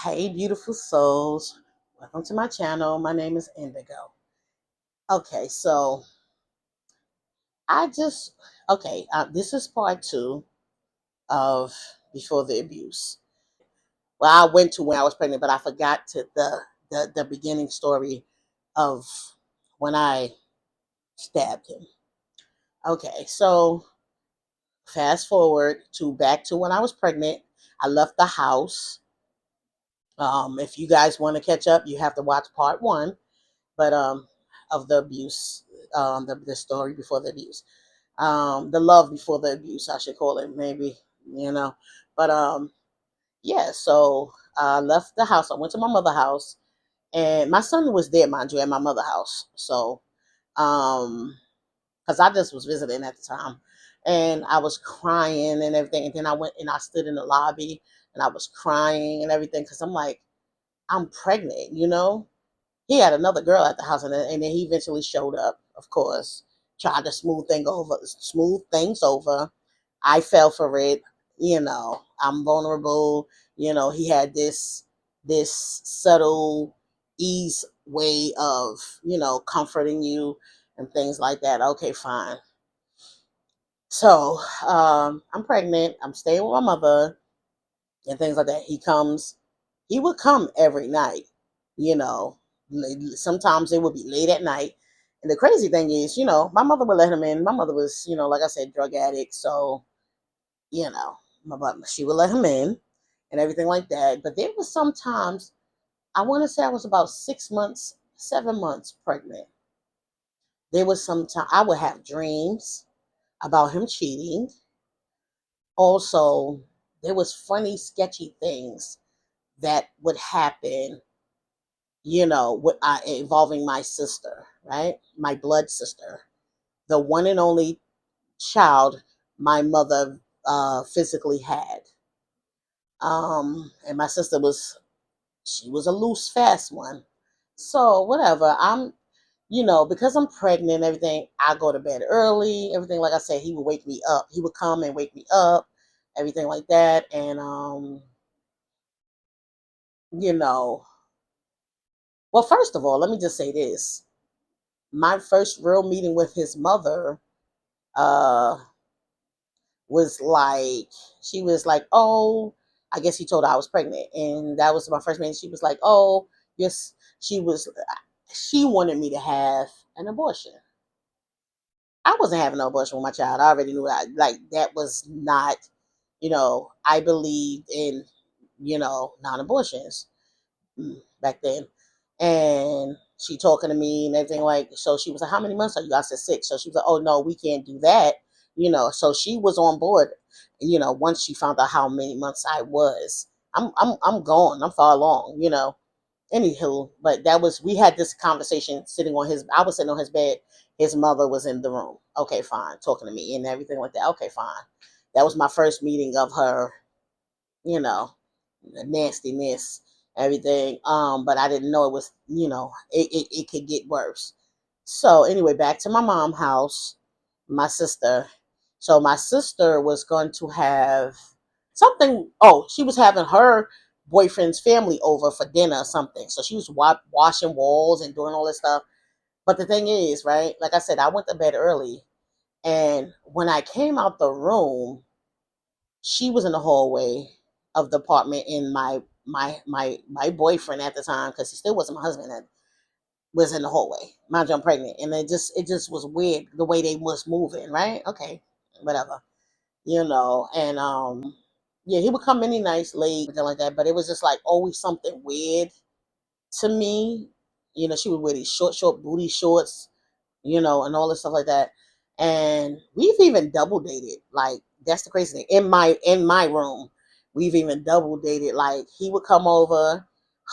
Hey, beautiful souls. Welcome to my channel. My name is Indigo. Okay, so I just, this is part two of Before the Abuse. Well, I went to when I was pregnant, but I forgot to the beginning story of when I stabbed him. Okay, so fast forward to back to when I was pregnant. I left the house. If you guys want to catch up, you have to watch part one. But of the abuse, the story before the abuse, the love before the abuse, I should call it, maybe, you know. But yeah, so I left the house. I went to my mother's house, and my son was there, mind you, at my mother's house. So, because I just was visiting at the time, and I was crying and everything. And then I went and I stood in the lobby, and I was crying and everything because I'm like, I'm pregnant, you know. He had another girl at the house, and then he eventually showed up. Of course, tried to smooth things over. I fell for it. You know, I'm vulnerable. You know, he had this subtle ease way of comforting you and things like that. Okay, fine. So I'm pregnant. I'm staying with my mother and things like that. He would come every night, you know. Sometimes it would be late at night. And the crazy thing is, my mother would let him in. My mother was, like I said, drug addict. So, you know, she would let him in and everything like that. But there was sometimes, I want to say I was about 6 months, 7 months pregnant. There was some time I would have dreams about him cheating. Also, there was funny, sketchy things that would happen, involving my sister, right? My blood sister, the one and only child my mother physically had. And my sister she was a loose, fast one. So whatever, because I'm pregnant and everything, I go to bed early. Everything, like I said, he would wake me up. He would come and wake me up, everything like that. And you know, well, first of all, let me just say this: my first real meeting with his mother uh was like, she was like, oh, I guess he told her I was pregnant, and that was my first meeting. She was like, oh, yes. She wanted me to have an abortion. I wasn't having no abortion with my child. I already knew that. Like, that was not, I believed in, non-abortions back then. And she talking to me and everything, like, so she was like, how many months are you? I said 6. So she was like, oh no, we can't do that. So she was on board, once she found out how many months I was. I'm gone. I'm far along. Anywho, but we had this conversation I was sitting on his bed. His mother was in the room. Okay, fine, talking to me and everything like that. Okay, fine. That was my first meeting of her, you know, the nastiness, everything. But I didn't know it was, it could get worse. So anyway, back to my mom's house, my sister. So my sister was going to have something. Oh, she was having her boyfriend's family over for dinner or something. So she was washing walls and doing all this stuff. But the thing is, right? Like I said, I went to bed early, and when I came out the room, she was in the hallway of the apartment, and my boyfriend at the time, because he still wasn't my husband, was in the hallway. Mind you, I'm pregnant, and it just was weird the way they was moving. Right? Okay, whatever, And yeah, he would come many nights late, something like that. But it was just like always something weird to me. She would wear these short booty shorts, and all this stuff like that. And we've even double dated. Like, that's the crazy thing. In my room, we've even double dated. Like, he would come over,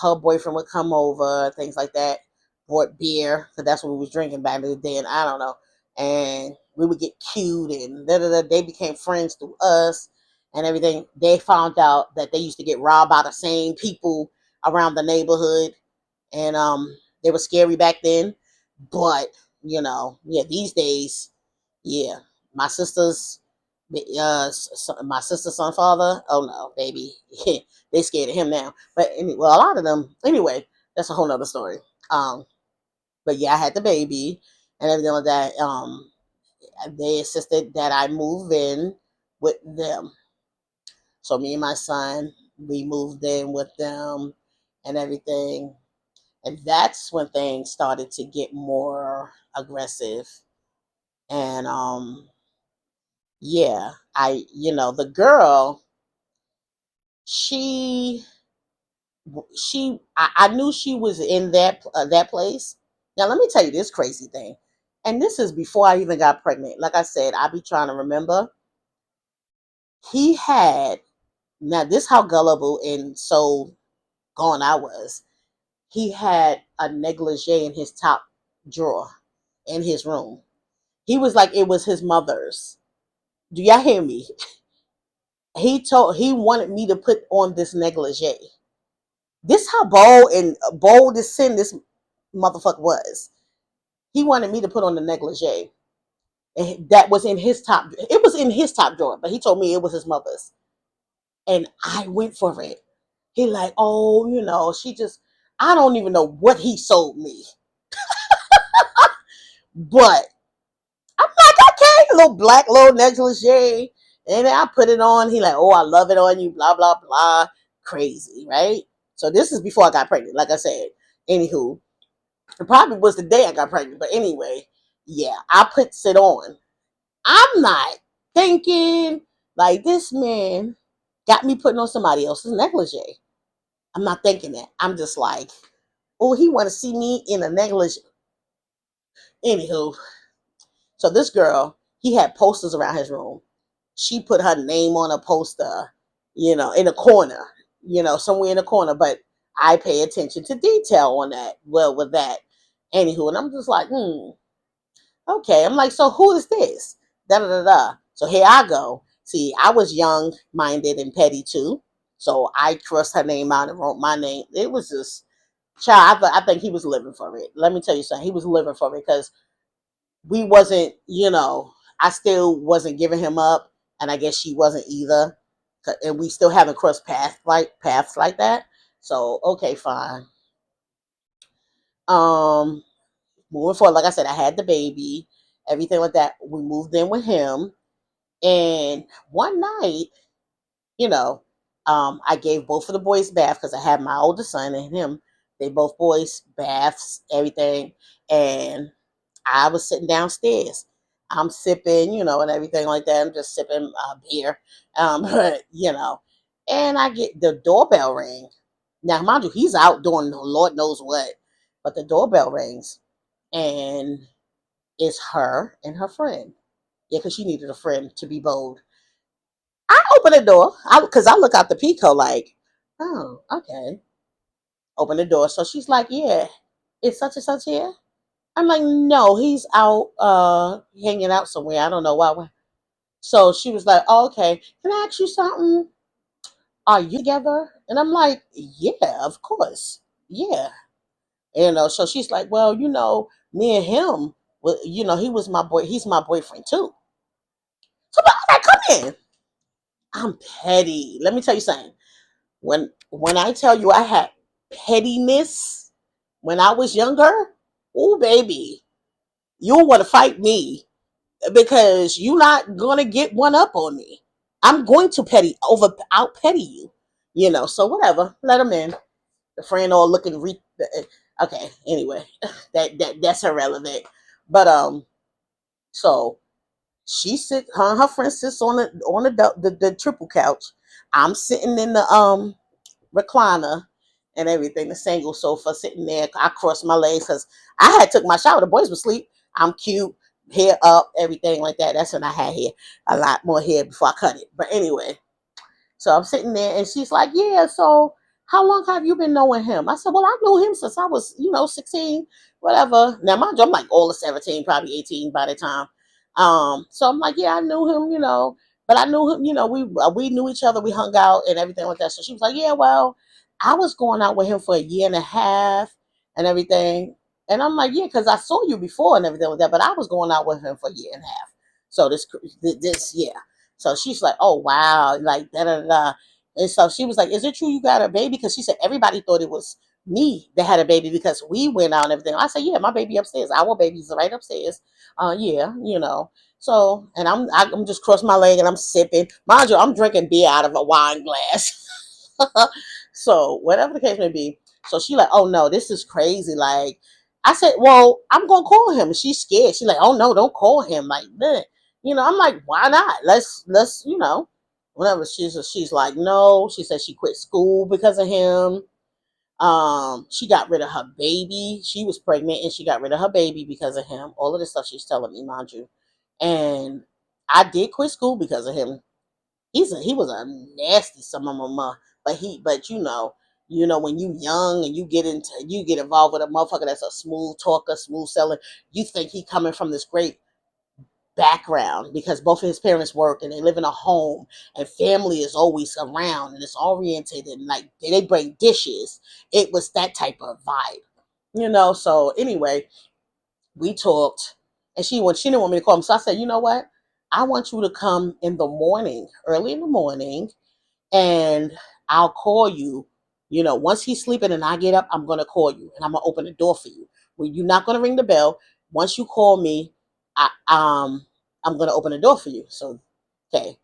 her boyfriend would come over, things like that. Bought beer, because that's what we was drinking back in the day, and I don't know. And we would get cute, and da, da, da. They became friends through us and everything. They found out that they used to get robbed by the same people around the neighborhood, and they were scary back then. But yeah, these days, yeah, my sisters. My sister's son father. Oh no, baby, they scared of him now. But well, a lot of them. Anyway, that's a whole nother story. Um, but yeah, I had the baby and everything like that. They insisted that I move in with them. So me and my son, we moved in with them and everything. And that's when things started to get more aggressive. And yeah, the girl, she I knew she was in that place. Now let me tell you this crazy thing. And this is before I even got pregnant. Like I said, I be trying to remember. He had Now this how gullible and so gone I was. He had a negligee in his top drawer in his room. He was like it was his mother's. Do y'all hear me? He wanted me to put on this negligee. This how bold as sin this motherfucker was. He wanted me to put on the negligee. And that was in his top. It was in his top drawer, but he told me it was his mother's, and I went for it. He like, oh, she just. I don't even know what he sold me, but I'm like, okay, little black little negligee, and then I put it on. He like, oh, I love it on you, blah blah blah, crazy, right? So this is before I got pregnant. Like I said, anywho, it probably was the day I got pregnant, but anyway, yeah, I puts it on. I'm not thinking like this man got me putting on somebody else's negligee. I'm not thinking that. I'm just like, oh, he want to see me in a negligee. Anywho, so this girl, he had posters around his room. She put her name on a poster, in a corner, somewhere in the corner. But I pay attention to detail on that. Well, with that, anywho, and I'm just like, okay. I'm like, so who is this? Da da da da. So here I go. See, I was young minded and petty too. So I crossed her name out and wrote my name. It was just, child, I think he was living for it. Let me tell you something. He was living for it because we wasn't, I still wasn't giving him up. And I guess she wasn't either. And we still haven't crossed paths like that. So, okay, fine. Um, Moving forward, like I said, I had the baby, everything like that. We moved in with him. And one night, you know, I gave both of the boys bath because I had my oldest son and him. They both boys baths, everything. And I was sitting downstairs. I'm sipping, and everything like that. I'm just sipping beer. But, and I get the doorbell ring. Now, mind you, he's out doing Lord knows what. But the doorbell rings. And it's her and her friend. Yeah, because she needed a friend to be bold. I open the door because I look out the peephole like, oh, okay. Open the door. So she's like, yeah, it's such and such here. I'm like, no, he's out hanging out somewhere. I don't know why. So she was like, oh, okay. Can I ask you something? Are you together? And I'm like, yeah, of course. Yeah. So she's like, well, me and him, well, he was my boy. He's my boyfriend too. So I'm like, come in. I'm petty. Let me tell you something. When I tell you I had pettiness when I was younger, oh baby, you'll want to fight me because you're not gonna get one up on me. I'm going to out petty you, So whatever, let him in. The friend all looking okay. Anyway, that's irrelevant. But so her friend sits on the triple couch. I'm sitting in the recliner and everything, the single sofa sitting there. I crossed my legs because I had took my shower. The boys were asleep. I'm cute, hair up, everything like that. That's when I had hair, a lot more hair before I cut it. But anyway, so I'm sitting there and she's like, yeah, so how long have you been knowing him? I said, well, I knew him since I was, 16, whatever. Now, mind you, I'm like all of 17, probably 18 by the time. So I'm like, yeah, I knew him, but I knew him, we knew each other, we hung out and everything like that. So she was like, yeah, well, I was going out with him for a year and a half and everything. And I'm like, yeah, because I saw you before and everything like that, but I was going out with him for a year and a half. So yeah. So she's like, oh wow, like da da da. And so she was like, is it true you got a baby? Because she said everybody thought it was me that had a baby because we went out and everything. I said, yeah, my baby upstairs. Our baby's right upstairs. Yeah, you know. So, and I'm just crossing my leg and I'm sipping. Mind you, I'm drinking beer out of a wine glass. So whatever the case may be. So she like, oh no, this is crazy. Like I said, well, I'm gonna call him. And she's scared. She's like, oh no, don't call him. Like, bleh. I'm like, why not? Let's whatever. She's like, no. She said she quit school because of him. She got rid of her baby. She was pregnant and she got rid of her baby because of him. All of this stuff she's telling me, mind you. And I did quit school because of him. He was a nasty some of mama, but when you young and you get involved with a motherfucker that's a smooth talker, smooth seller, you think he coming from this great background because both of his parents work and they live in a home and family is always around and it's orientated and like they bring dishes. It was that type of vibe. So anyway, we talked and she didn't want me to call him. So I said, you know what? I want you to come in the morning, early in the morning, and I'll call you. Once he's sleeping and I get up, I'm gonna call you and I'm gonna open the door for you. Well, you're not gonna ring the bell. Once you call me, I'm gonna open the door for you. So, okay.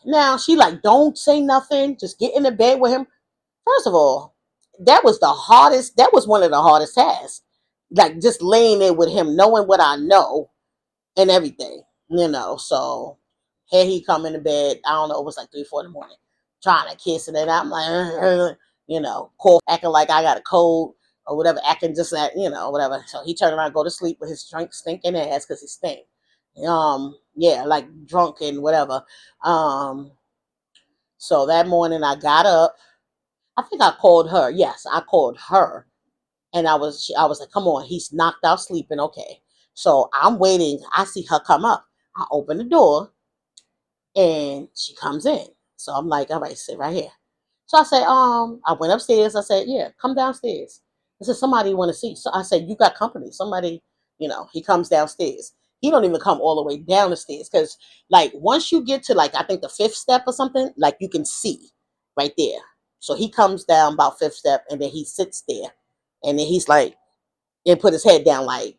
Now she like, don't say nothing. Just get in the bed with him. First of all, that was the hardest. That was one of the hardest tasks. Like just laying there with him, knowing what I know and everything. So here he come in the bed. I don't know, it was like 3, 4 in the morning, trying to kiss it, and I'm like, cough, acting like I got a cold or whatever, acting just like, whatever. So he turned around, go to sleep with his drink stinking ass because he stink. Yeah, like drunk and whatever. So that morning I got up. I think I called her. Yes, I called her, and I was like, come on, he's knocked out sleeping. Okay. So I'm waiting. I see her come up. I open the door and she comes in. So I'm like, all right, sit right here. So I said, I went upstairs. I said, yeah, come downstairs. I said, somebody want to see. So I said, you got company. Somebody, he comes downstairs. He don't even come all the way down the stairs because like once you get to like I think the 5th step or something, like you can see right there. So he comes down about 5th step and then he sits there and then he's like and put his head down like,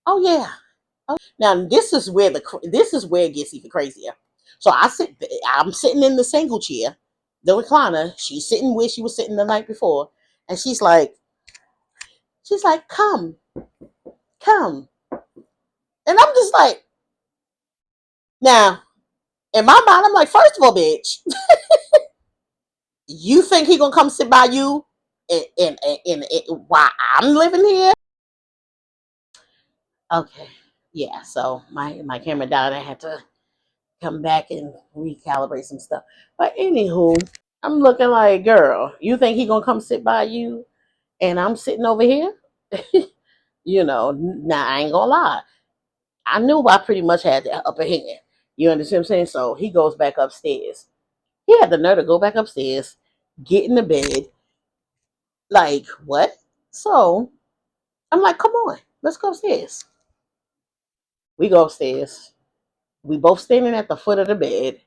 oh yeah. Now this is where it gets even crazier. So I'm sitting in the single chair, the recliner. She's sitting where she was sitting the night before, and she's like, come, come, and I'm just like, now in my mind, I'm like, first of all, bitch, you think he gonna come sit by you, and while I'm living here? Okay, yeah. So my camera died. I had to come back and recalibrate some stuff. But anywho, I'm looking like, girl, you think he gonna come sit by you and I'm sitting over here? Now I ain't gonna lie. I knew I pretty much had the upper hand. You understand what I'm saying? So he goes back upstairs. He had the nerve to go back upstairs, get in the bed. Like, what? So I'm like, come on, let's go upstairs. We go upstairs. We both standing at the foot of the bed.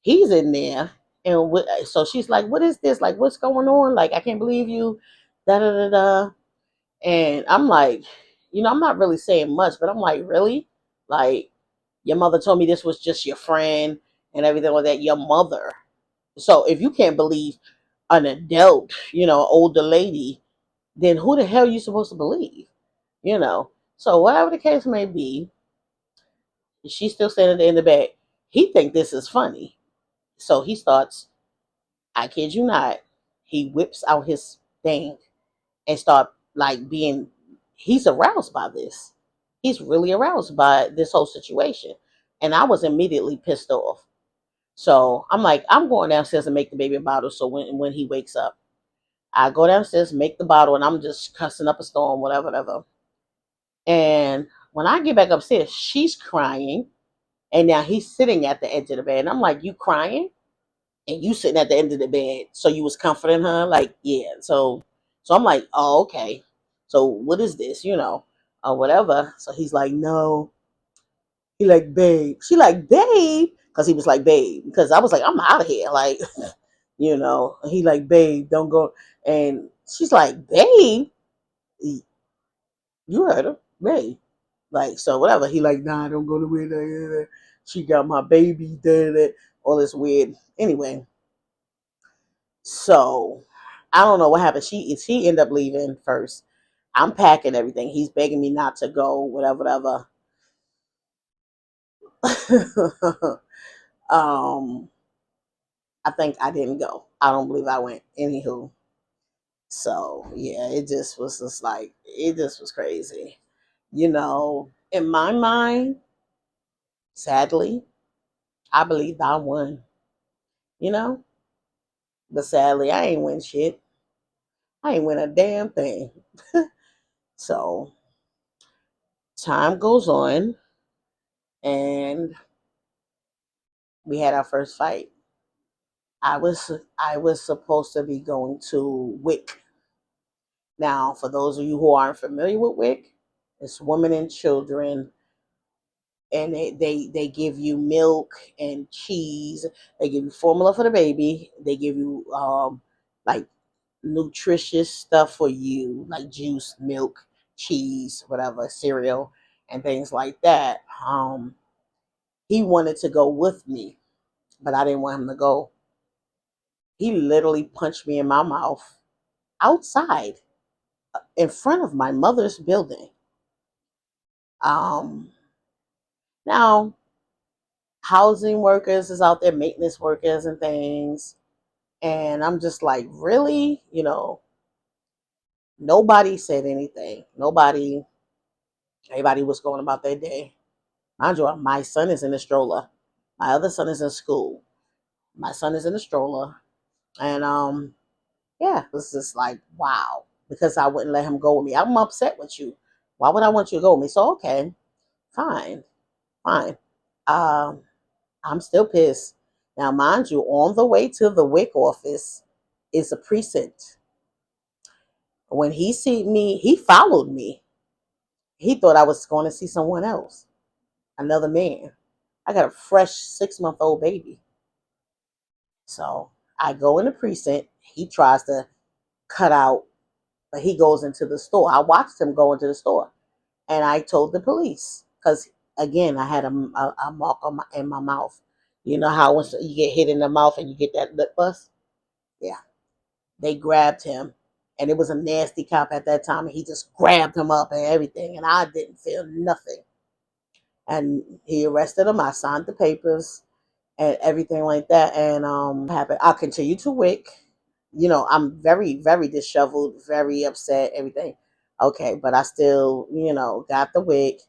He's in there. And so she's like, what is this? Like, what's going on? Like, I can't believe you. Da da da da. And I'm like, I'm not really saying much, but I'm like, really? Like, your mother told me this was just your friend and everything like that. Your mother. So if you can't believe an adult, older lady, then who the hell are you supposed to believe? You know. So whatever the case may be, she's still standing there in the bed. He think this is funny. So he starts, I kid you not, he whips out his thing and start like he's aroused by this. He's really aroused by this whole situation. And I was immediately pissed off. So I'm like, I'm going downstairs and make the baby a bottle. So when he wakes up, I go downstairs, make the bottle, and I'm just cussing up a storm, whatever, whatever. And when I get back upstairs, she's crying. And now he's sitting at the edge of the bed. And I'm like, you crying? And you sitting at the end of the bed. So you was comforting her? Like, yeah. So I'm like, oh, okay. So what is this, or whatever. So he's like, no. He like, babe. She like, babe. because he was like, babe, because I was like, I'm out of here. Like, he like, babe, don't go. And she's like, babe, you heard her, babe. Like, so whatever. He like, nah, don't go to where she got my baby, all this weird. Anyway, so I don't know what happened. She ended up leaving first. I'm packing everything. He's begging me not to go, whatever, whatever. um, I think I didn't go. I don't believe I went. Anywho, so yeah, it just was crazy. In my mind, sadly, I believed I won. You know, but sadly, I ain't win shit. I ain't win a damn thing. So time goes on, and we had our first fight. I was supposed to be going to WIC. Now, for those of you who aren't familiar with WIC, it's women and children, and they give you milk and cheese. They give you formula for the baby. They give you like nutritious stuff for you, like juice, milk, cheese, whatever, cereal, and things like that. He wanted to go with me, but I didn't want him to go. He literally punched me in my mouth outside in front of my mother's building. Um, Now, housing workers is out there, maintenance workers and things. And I'm just like, really? Nobody said anything. Everybody was going about their day. Mind you, my son is in the stroller. My other son is in school. My son is in the stroller. And yeah, it was just like, wow. Because I wouldn't let him go with me. I'm upset with you. Why would I want you to go with me? So okay, fine, fine. Um, I'm still pissed. Now, mind you, on the way to the WIC office is a precinct. When he see me, he followed me. He thought I was going to see someone else, another man. I got a fresh 6 month old baby. So I go in the precinct. He tries to cut out, but he goes into the store. I watched him go into the store, and I told the police because again, I had a mark in my mouth. You know how once you get hit in the mouth and you get that lip bust? Yeah. They grabbed him, and it was a nasty cop at that time, and he just grabbed him up and everything, and I didn't feel nothing. And he arrested him. I signed the papers and everything like that. And happened. I continued to WIC. I'm very, very disheveled, very upset, everything. Okay, but I still, got the WIC,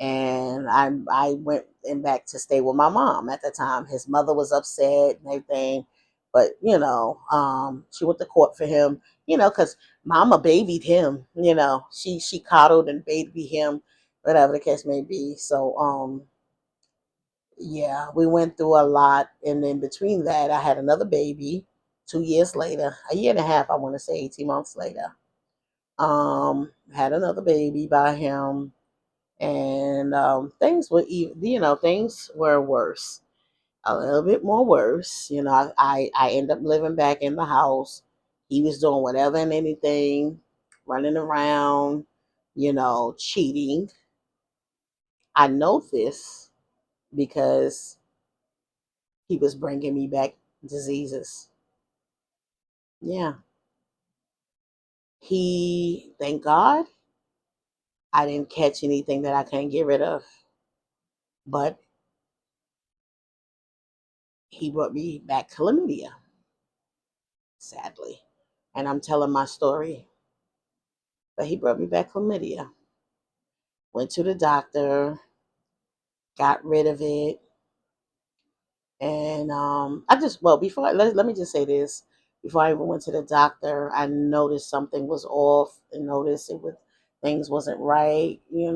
and I went and back to stay with my mom at the time. His mother was upset and everything, but she went to court for him. Because Mama babied him. She coddled and babied him, whatever the case may be. So yeah, we went through a lot, and then between that, I had another baby. 2 years later, a year and a half, I want to say, 18 months later, had another baby by him, and things were worse, a little bit more worse. I ended up living back in the house. He was doing whatever and anything, running around, cheating. I know this because he was bringing me back diseases. Yeah, thank God, I didn't catch anything that I couldn't get rid of, but he brought me back chlamydia, sadly. And I'm telling my story. But he brought me back chlamydia. Went to the doctor, got rid of it. And I just, well, let me just say this. Before I even went to the doctor, I noticed something was off and noticed things wasn't right, in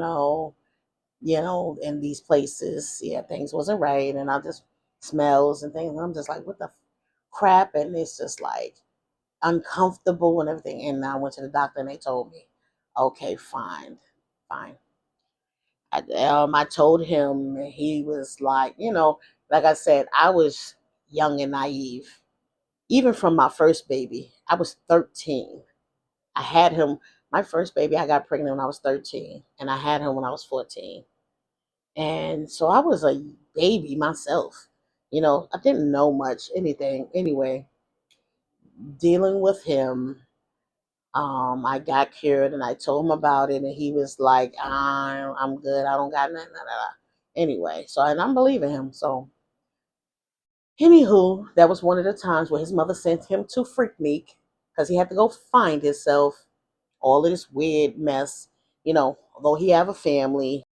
these places. Yeah, things wasn't right. And I just smells and things. And I'm just like, what the crap? And it's just like uncomfortable and everything. And I went to the doctor and they told me, okay, fine, fine. I told him, and he was like, Like I said, I was young and naive. Even from my first baby, I was 13. I had him, my first baby, I got pregnant when I was 13, and I had him when I was 14. And so I was a baby myself. I didn't know much, anything. Anyway, dealing with him, I got cured and I told him about it, and he was like, I'm good. I don't got nothing. Nah, nah, nah." Anyway, and I'm believing him. So, anywho, that was one of the times where his mother sent him to Freaknik because he had to go find himself all of this weird mess. Although he have a family,